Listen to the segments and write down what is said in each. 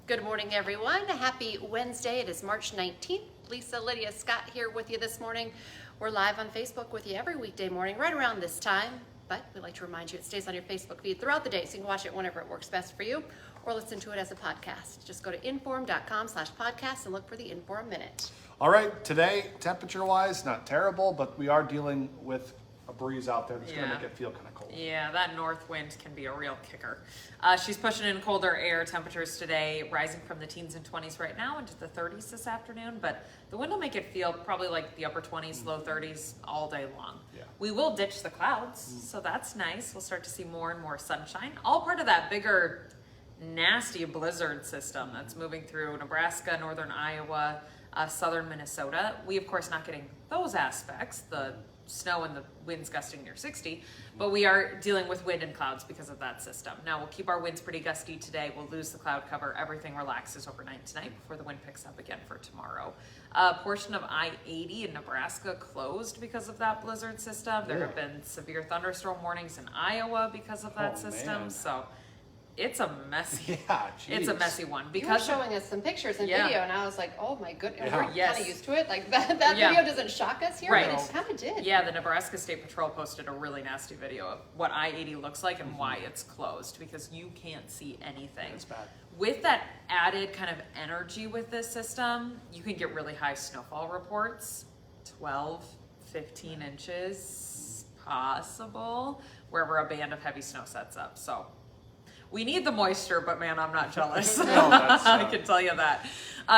Good morning, everyone. Happy Wednesday. It is March 19th. Lisa, Lydia, Scott here with you this morning. We're live on Facebook with you every weekday morning, right around this time. But we like to remind you it stays on your Facebook feed throughout the day, so you can watch it whenever it works best for you, or listen to it as a podcast. Just go to inform.com/podcast and look for the Inform Minute. All right, today, temperature-wise, not terrible, but we are dealing with a breeze out there that's going to make it feel kind of cold. Yeah, that north wind can be a real kicker. She's pushing in colder air. Temperatures today rising from the teens and 20s right now into the 30s this afternoon, but the wind will make it feel probably like the upper 20s, low 30s all day long. Yeah. We will ditch the clouds, so that's nice. We'll start to see more and more sunshine. All part of that bigger, nasty blizzard system that's moving through Nebraska, northern Iowa, southern Minnesota. We, of course, not getting those aspects, the snow and the winds gusting near 60, but we are dealing with wind and clouds because of that system. Now we'll keep our winds pretty gusty today. We'll lose the cloud cover. Everything relaxes overnight tonight before the wind picks up again for tomorrow. A portion of I-80 in Nebraska closed because of that blizzard system. There have been severe thunderstorm warnings in Iowa because of that system. Man. So it's a messy, It's a messy one. You were showing us some pictures and video, and I was like, oh my goodness, we're kind of used to it. Like that video doesn't shock us here, but it kind of did. Yeah, the Nebraska State Patrol posted a really nasty video of what I-80 looks like and why it's closed, because you can't see anything. It's bad. With that added kind of energy with this system, you can get really high snowfall reports, 12, 15 inches possible, wherever a band of heavy snow sets up. So we need the moisture, but man, I'm not jealous. I can tell you that.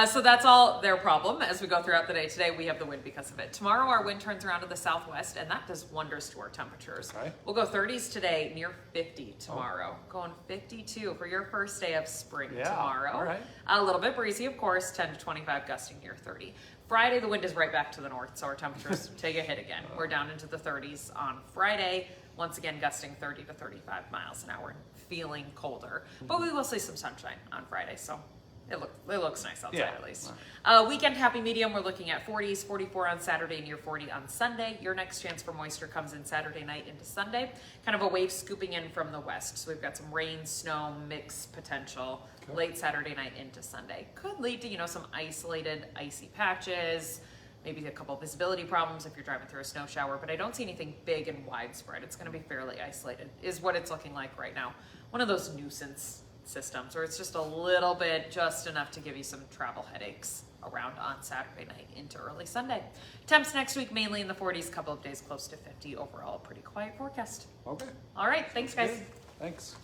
So that's all their problem as we go throughout the day. Today we have the wind because of it. Tomorrow our wind turns around to the southwest, and that does wonders to our temperatures. Okay. We'll go 30s today, near 50 tomorrow. Going 52 for your first day of spring tomorrow. All right. A little bit breezy, of course, 10 to 25 gusting near 30. Friday, the wind is right back to the north, so our temperatures take a hit again. We're down into the 30s on Friday. Once again, gusting 30 to 35 miles an hour and feeling colder. But we will see some sunshine on Friday, so it looks nice outside at least. Weekend happy medium, we're looking at 40s, 44 on Saturday, near 40 on Sunday. Your next chance for moisture comes in Saturday night into Sunday. Kind of a wave scooping in from the west. So we've got some rain, snow, mix potential late Saturday night into Sunday. Could lead to, some isolated icy patches, maybe a couple of visibility problems if you're driving through a snow shower, but I don't see anything big and widespread. It's going to be fairly isolated, is what it's looking like right now. One of those nuisance systems where it's just a little bit, just enough to give you some travel headaches around on Saturday night into early Sunday. Temps next week mainly in the 40s, couple of days close to 50. Overall, pretty quiet forecast. Okay. All right, thanks guys. Good. Thanks.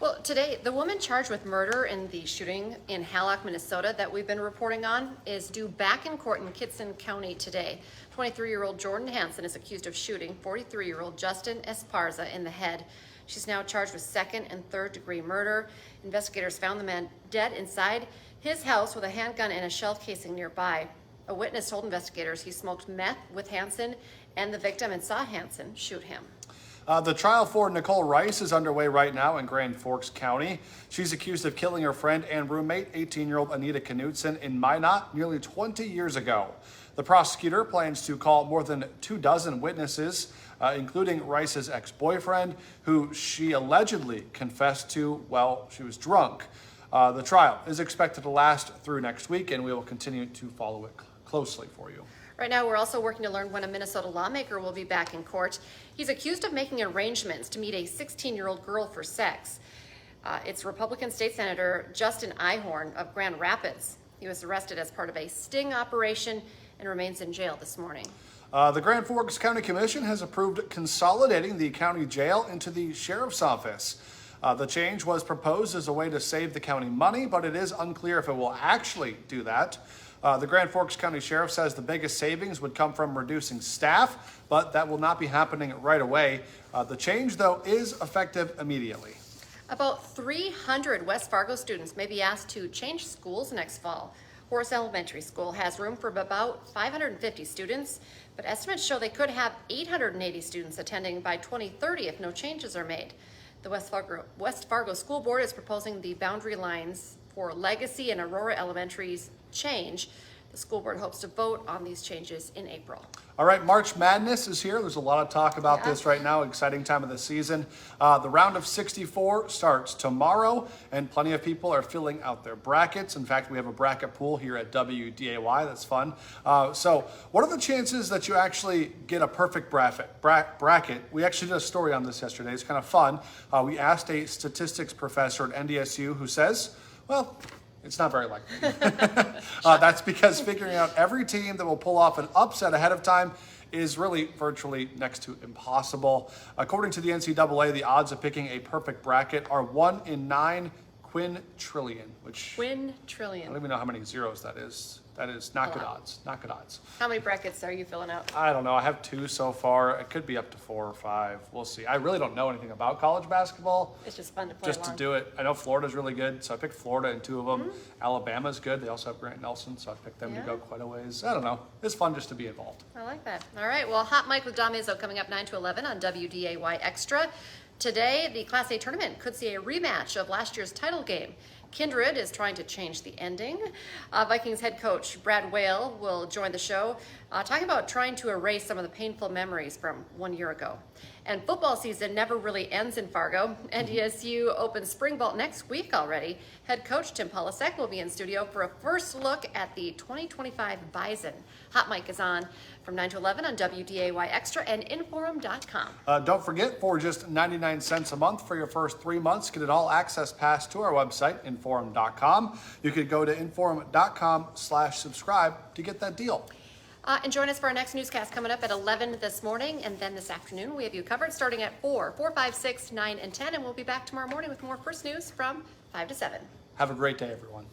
Well, today, the woman charged with murder in the shooting in Hallock, Minnesota that we've been reporting on is due back in court in Kittson County today. 23-year-old Jordan Hansen is accused of shooting 43-year-old Justin Esparza in the head. She's now charged with second and third degree murder. Investigators found the man dead inside his house with a handgun and a shell casing nearby. A witness told investigators he smoked meth with Hansen and the victim and saw Hansen shoot him. The trial for Nicole Rice is underway right now in Grand Forks County. She's accused of killing her friend and roommate, 18-year-old Anita Knutson, in Minot nearly 20 years ago. The prosecutor plans to call more than 24 witnesses, including Rice's ex-boyfriend, who she allegedly confessed to while she was drunk. The trial is expected to last through next week, and we will continue to follow it closely for you. Right now, we're also working to learn when a Minnesota lawmaker will be back in court. He's accused of making arrangements to meet a 16-year-old girl for sex. It's Republican State Senator Justin Ihorn of Grand Rapids. He was arrested as part of a sting operation and remains in jail this morning. The Grand Forks County Commission has approved consolidating the county jail into the sheriff's office. The change was proposed as a way to save the county money, but it is unclear if it will actually do that. The Grand Forks County Sheriff says the biggest savings would come from reducing staff, but that will not be happening right away. The change, though, is effective immediately. About 300 West Fargo students may be asked to change schools next fall. Horace Elementary School has room for about 550 students, but estimates show they could have 880 students attending by 2030 if no changes are made. The West Fargo School Board is proposing the boundary lines for Legacy and Aurora Elementary's change. The school board hopes to vote on these changes in April. All right, March Madness is here. There's a lot of talk about this right now. Exciting time of the season. The round of 64 starts tomorrow, and plenty of people are filling out their brackets. In fact, we have a bracket pool here at WDAY. That's fun. So what are the chances that you actually get a perfect bracket? We actually did a story on this yesterday. It's kind of fun. We asked a statistics professor at NDSU who says, well, it's not very likely. That's because figuring out every team that will pull off an upset ahead of time is really virtually next to impossible. According to the NCAA, the odds of picking a perfect bracket are 1 in 9 quintillion, which I don't even know how many zeros that is. That is not good odds. Not good odds. How many brackets are you filling out? I don't know. I have 2 so far. It could be up to 4 or 5. We'll see. I really don't know anything about college basketball. It's just fun to play Just along. to do it. I know Florida's really good, so I picked Florida in 2 of them. Alabama's good. They also have Grant Nelson, so I picked them to go quite a ways. I don't know. It's fun just to be involved. I like that. All right. Well, Hot Mic with Dom Izzo coming up 9 to 11 on WDAY Extra. Today, the Class A tournament could see a rematch of last year's title game. Kindred is trying to change the ending. Vikings head coach Brad Whale will join the show, talking about trying to erase some of the painful memories from 1 year ago. And football season never really ends in Fargo. NDSU opens spring ball next week already. Head coach Tim Polasek will be in studio for a first look at the 2025 Bison. Hot Mic is on from 9 to 11 on WDAY Extra and Inforum.com. Don't forget, for just 99 cents a month for your first 3 months, get an all-access pass to our website, Inforum.com. You could go to Inforum.com/subscribe to get that deal. And join us for our next newscast coming up at 11 this morning, and then this afternoon we have you covered starting at 4, 5, 6, 9, and 10, and we'll be back tomorrow morning with more First News from 5 to 7. Have a great day, everyone.